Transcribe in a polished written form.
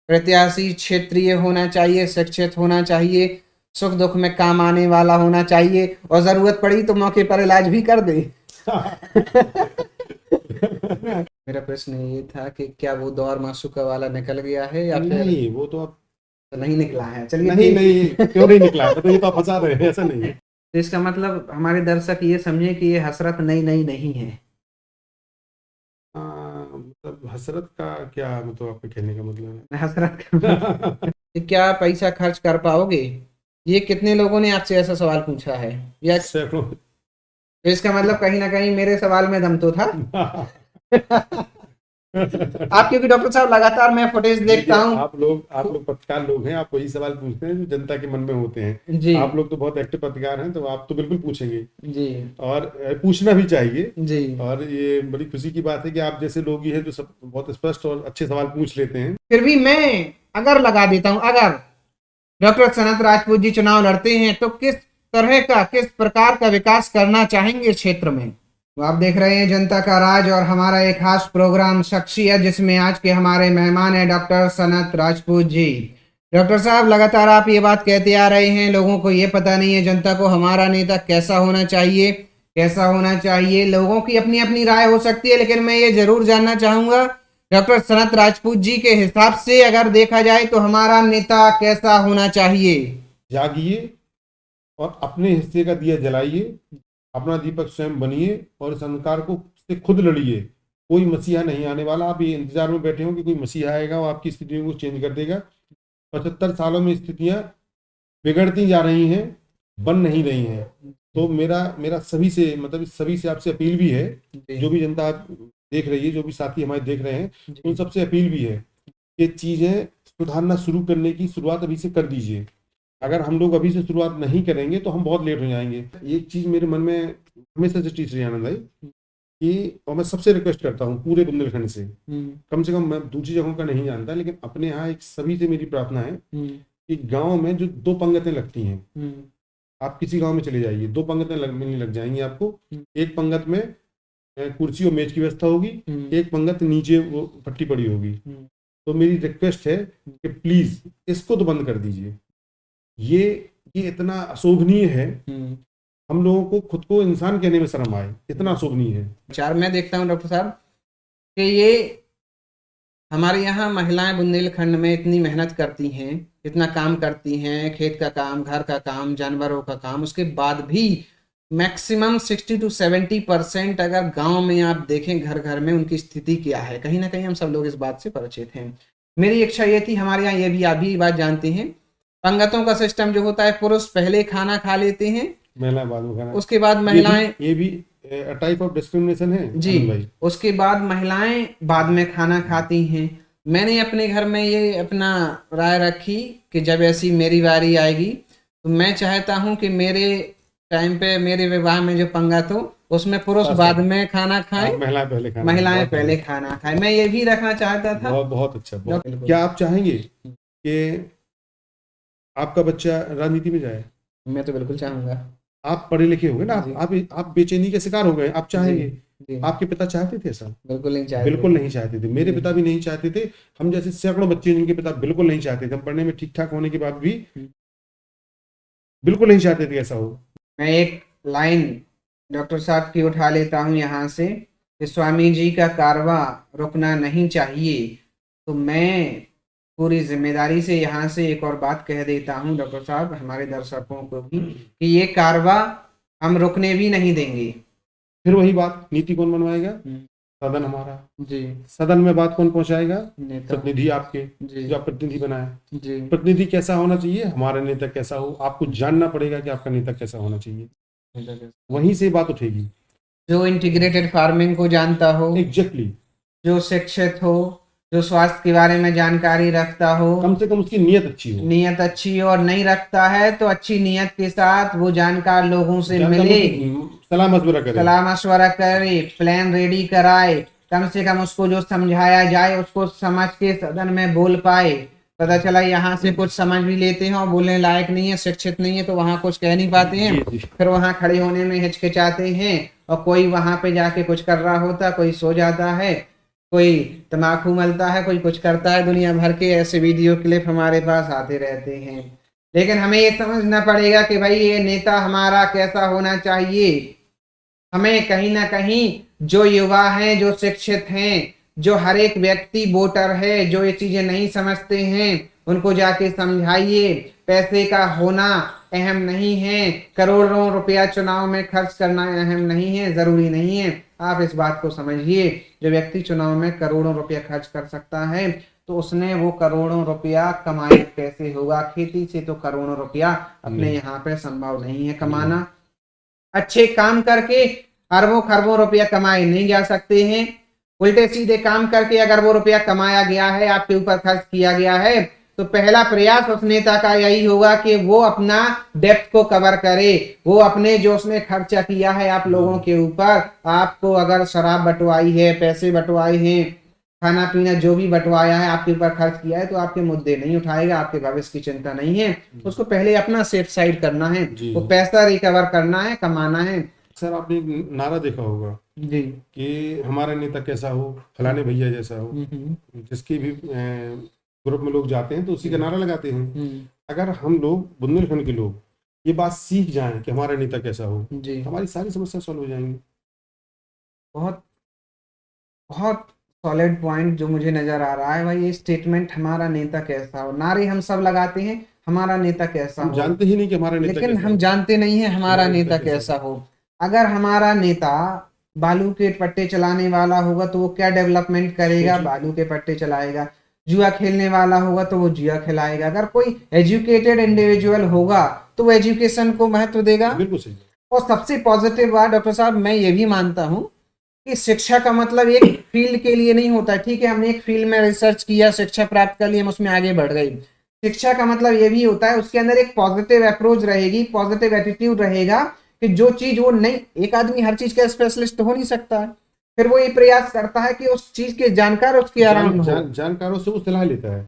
प्रत्याशी क्षेत्रीय होना चाहिए, शिक्षित होना चाहिए, सुख दुख में काम आने वाला होना चाहिए और जरूरत पड़ी तो मौके पर इलाज भी कर दे। मेरा प्रश्न ये था कि क्या वो दौर माशूका वाला निकल गया है या फिर नहीं, वो तो अब नहीं निकला है? चलिए नहीं नहीं, क्यों नहीं निकला? तो ये तो आप फंसा रहे हैं, ऐसा नहीं है। तो इसका मतलब हमारे दर्शक ये समझे कि ये हसरत नई नई नहीं है। मतलब हसरत का क्या मतलब, आपके कहने का मतलब हसरत कि क्या पैसा खर्च कर पाओगे? ये कितने लोगों ने आपसे ऐसा सवाल पूछा है? या है? सैकड़ों। तो इसका मतलब कहीं ना कहीं मेरे सवाल में दम तो था। आप क्योंकि डॉक्टर साहब लगातार मैं फुटेज देखता हूँ। आप लोग पत्रकार लोग हैं, आप वही सवाल पूछते हैं जो जनता के मन में होते हैं जी। आप लोग तो बहुत एक्टिव पत्रकार हैं, तो आप तो बिल्कुल पूछेंगे जी। और पूछना भी चाहिए जी। और ये बड़ी खुशी की बात है कि आप जैसे लोग ही हैं जो सब बहुत स्पष्ट और अच्छे सवाल पूछ लेते हैं। फिर भी मैं अगर लगा देता हूँ, अगर डॉक्टर सनत राजपूत जी चुनाव लड़ते हैं तो किस तरह का, किस प्रकार का विकास करना चाहेंगे क्षेत्र में? तो आप देख रहे हैं जनता का राज और हमारा एक खास प्रोग्राम शख्सियत, जिसमें आज के हमारे मेहमान हैं डॉक्टर सनत राजपूत जी। डॉक्टर साहब, लगातार आप ये बात कहते आ रहे हैं, लोगों को ये पता नहीं है जनता को हमारा नेता कैसा होना चाहिए, कैसा होना चाहिए। लोगों की अपनी अपनी राय हो सकती है, लेकिन मैं ये जरूर जानना चाहूंगा डॉक्टर सनत राजपूत जी के हिसाब से अगर देखा जाए तो हमारा नेता कैसा होना चाहिए? जागिए और अपने हिस्से का दिया जलाइए, अपना दीपक स्वयं बनिए और इस अंधकार को से खुद लड़िए। कोई मसीहा नहीं आने वाला। आप ये इंतजार में बैठे हो कि कोई मसीहा आएगा वो आपकी स्थितियों को चेंज कर देगा। 75 सालों में स्थितियां बिगड़ती जा रही हैं, बन नहीं रही हैं। तो मेरा सभी से, मतलब सभी से आपसे अपील भी है, जो भी जनता देख रही है, जो भी साथी हमारे देख रहे हैं, उन सबसे अपील भी है कि चीजें सुधारना शुरू करने की शुरुआत अभी से कर दीजिए। अगर हम लोग अभी से शुरुआत नहीं करेंगे तो हम बहुत लेट हो जाएंगे। एक चीज मेरे मन में हमेशा से टीच रही आनंद भाई कि, और मैं सबसे रिक्वेस्ट करता हूँ पूरे बुंदेलखंड से कम मैं दूसरी जगहों का नहीं जानता, लेकिन अपने यहाँ एक सभी से मेरी प्रार्थना है कि गांव में जो 2 पंगतें लगती हैं, आप किसी गांव में चले जाइए, 2 पंगतें मिलने लग जाएंगी आपको। एक पंगत में कुर्सी और मेज की व्यवस्था होगी, एक पंगत नीचे वो पट्टी पड़ी होगी। तो मेरी रिक्वेस्ट है कि प्लीज इसको तो बंद कर दीजिए। ये इतना अशोभनीय है, हम लोगों को खुद को इंसान कहने में शर्म आए, इतना अशोभनीय है। विचार मैं देखता हूँ डॉक्टर साहब कि ये हमारे यहाँ महिलाएं बुंदेलखंड में इतनी मेहनत करती हैं, इतना काम करती हैं, खेत का काम, घर का काम, जानवरों का काम, उसके बाद भी मैक्सिमम 60 to 70% अगर गांव में आप देखें घर घर में उनकी स्थिति क्या है, कहीं ना कहीं हम सब लोग इस बात से परिचित हैं। मेरी इच्छा ये थी, हमारे यहाँ ये भी आप भी बात जानते हैं, पंगतों का सिस्टम जो होता है, पुरुष पहले खाना खा लेते हैं, महिलाएं बाद में खाना, उसके बाद महिलाएं, ये भी टाइप ऑफ डिस्क्रिमिनेशन है जी, उसके बाद महिलाएं बाद में खाना खाती हैं। मैंने अपने घर में ये अपना राय रखी कि जब ऐसी मेरी बारी आएगी तो मैं चाहता हूं कि मेरे टाइम पे, मेरे विवाह में जो पंगत हो उसमें पुरुष बाद में खाना खाएं, महिलाएं पहले खाना खाएं। मैं ये भी रखना चाहता था। बहुत अच्छा। क्या आप चाहेंगे कि आपका बच्चा राजनीति में जाए? मैं तो बिल्कुल चाहूंगा। आप पढ़े लिखे होंगे ना, आप बेचैनी के शिकार हो गए, आप चाहेंगे? आपके पिता चाहते थे ऐसा? बिल्कुल नहीं चाहते। बिल्कुल नहीं चाहते थे, मेरे पिता भी नहीं चाहते थे। हम जैसे सैकड़ों बच्चे जिनके पिता बिल्कुल नहीं चाहते थे, हम पढ़ने में ठीक ठाक होने के बाद भी बिल्कुल नहीं चाहते थे ऐसा हो। मैं एक लाइन डॉक्टर साहब की उठा लेता हूँ यहाँ से कि स्वामी जी का कारवां रुकना नहीं चाहिए। तो मैं पूरी जिम्मेदारी से यहाँ से एक और बात कह देता हूँ डॉक्टर साहब, हमारे दर्शकों को भी, कि ये कारवां हम रुकने भी नहीं देंगे। फिर वही बात, नीति कौन बनवाएगा? सदन हमारा जी। सदन में बात कौन पहुंचाएगा? प्रतिनिधि आपके जी, जो आप प्रतिनिधि बनाए जी। प्रतिनिधि कैसा होना चाहिए? हमारा नेता कैसा हो, आपको जानना पड़ेगा कि आपका नेता कैसा होना चाहिए, वहीं से बात उठेगी। जो इंटीग्रेटेड फार्मिंग को जानता हो, एग्जैक्टली, जो शिक्षित हो, जो स्वास्थ्य के बारे में जानकारी रखता हो, कम से कम उसकी नीयत अच्छी हो। नीयत अच्छी हो, और नहीं रखता है तो अच्छी नीयत के साथ वो जानकार लोगों से मिले, सलाह मशवरा करे, प्लान रेडी कराए, कम से कम उसको जो समझाया जाए उसको समझ के सदन में बोल पाए। पता चला यहाँ से कुछ समझ भी लेते हैं और बोलने लायक नहीं है, शिक्षित नहीं है, तो वहाँ कुछ कह नहीं पाते हैं, फिर वहाँ खड़े होने में हिचकिचाते हैं, और कोई वहाँ पे जाके कुछ कर रहा होता, कोई सो जाता है। कोई तम्बाकू मलता है, कोई कुछ करता है, दुनिया भर के ऐसे वीडियो क्लिप हमारे पास आते रहते हैं। लेकिन हमें ये समझना पड़ेगा कि भाई ये नेता हमारा कैसा होना चाहिए। हमें कहीं ना कहीं जो युवा हैं, जो शिक्षित हैं, जो हर एक व्यक्ति वोटर है, जो ये चीजें नहीं समझते हैं, उनको जाके समझाइए पैसे का होना अहम नहीं है, करोड़ों रुपया चुनाव में खर्च करना अहम नहीं है, जरूरी नहीं है। आप इस बात को समझिए, जो व्यक्ति चुनाव में करोड़ों रुपया खर्च कर सकता है तो उसने वो करोड़ों रुपया कमाए कैसे होगा? खेती से तो करोड़ों रुपया अपने यहाँ पे संभव नहीं है कमाना। अच्छे काम करके अरबों खरबों रुपया कमाए नहीं जा सकते हैं। उल्टे सीधे काम करके अगर वो रुपया कमाया गया है, आपके ऊपर खर्च किया गया है, तो पहला प्रयास उस नेता का यही होगा कि वो अपना डेप्थ को कवर करे। वो अपने जो उसने खर्चा किया है आप लोगों के ऊपर, आपको अगर शराब बंटवाई है, पैसे बंटवाए हैं, खाना पीना जो भी बंटवाया है, आपके ऊपर खर्च किया है, तो आपके मुद्दे नहीं उठाएगा, आपके भविष्य की चिंता नहीं है। उसको पहले अपना सेफ साइड करना है, वो पैसा रिकवर करना है, कमाना है। सर आपने एक नारा देखा होगा जी कि हमारा नेता कैसा हो, फलाने भैया जैसा हो। जिसके भी ग्रुप में लोग जाते हैं तो उसी का नारा लगाते हैं। अगर हम लोग बुंदेलखंड के लोग ये बात सीख जाएं कि हमारा नेता कैसा हो, जी, हमारी सारी समस्या सॉल्व हो जाएंगी। बहुत बहुत सॉलिड पॉइंट जो मुझे नजर आ रहा है भाई, ये स्टेटमेंट हमारा नेता कैसा हो। नारे हम सब लगाते हैं हमारा नेता कैसा हम हो, जानते ही नहीं कि हमारा नेता लेकिन कैसा हम हो। जानते नहीं है हमारा नेता कैसा हो। अगर हमारा नेता बालू के पट्टे चलाने वाला होगा तो वो क्या डेवलपमेंट करेगा? बालू के पट्टे चलाएगा। जुआ खेलने वाला होगा तो वो जुआ खिलाएगा। अगर कोई एजुकेटेड इंडिविजुअल होगा तो वो एजुकेशन को महत्व देगा। बिल्कुल सही। और सबसे पॉजिटिव बात डॉक्टर साहब, मैं ये भी मानता हूँ कि शिक्षा का मतलब एक फील्ड के लिए नहीं होता। ठीक है, हमने एक फील्ड में रिसर्च किया, शिक्षा प्राप्त कर ली, हम उसमें आगे बढ़ गए। शिक्षा का मतलब ये भी होता है उसके अंदर एक पॉजिटिव अप्रोच रहेगी, पॉजिटिव एटीट्यूड रहेगा कि जो चीज वो नहीं, एक आदमी हर चीज का स्पेशलिस्ट हो नहीं सकता है, फिर वो ये प्रयास करता है कि उस चीज के जानकार उसके आराम हो। जानकारों से वो सलाह लेता है।